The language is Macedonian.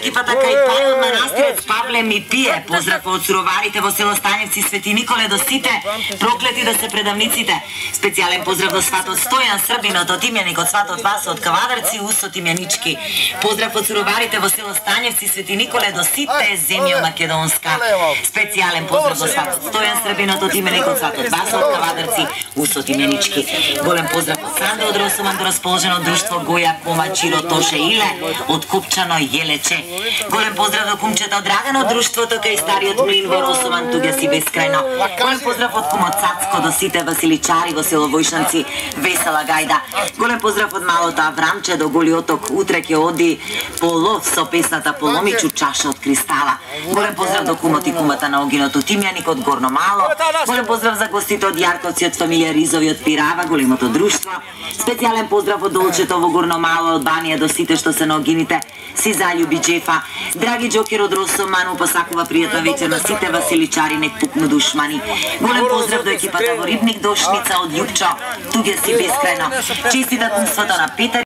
екипата кај Павел Манастирец, Павле ми пие. Поздрав од суроварите во село Станевци, Свети Николе до сите, проклети да се предавниците. Специјален поздрав до сватот Стојан Србинот од Тимјаник, од сватот Васо од Кавадарци, Усо Тимјанички. Поздрав од суроварите во село Станевци, Свети Николе до сите, земја македонска. Специјален поздрав до сватот Стојан Србинот од Тимјаник, од сватот Васо од Кавадарци, Усо Тимјанички. Голем поздрав од Сандо од Росоман до расположено друштво Гоја Комачиро Тоше Иле од Купчано Јелече. Голем поздрав до кумчета од Драгано друштвото кај стариот млин во Росоман, туѓа си бескрајно. Голем поздрав од кумот Цацко до сите Василичари во село Војшанци, весела гајда. Голем поздрав од малото Аврамче до Голиоток, утре ќе оди по лов со песната Поломичу чаша од кристала. Голем поздрав до кумот и кумата на Огиното Тимјаник од Горно Мало. Голем поздрав за гостите од Јарковци, од фамилија Ризови од Пирава, големото друштво. Специјален поздрав од Долчето во Горно Мало, од Банија до сите што се на Огините, си заљуби Джефа. Драги Џокер од Росоман му посакува пријатна вечер на сите Василичари, нек пукну душмани. Голем поздрав до екипата во Рибник Дошница од Љупчо, туѓа си бескрајно. Честитат кумството на Петар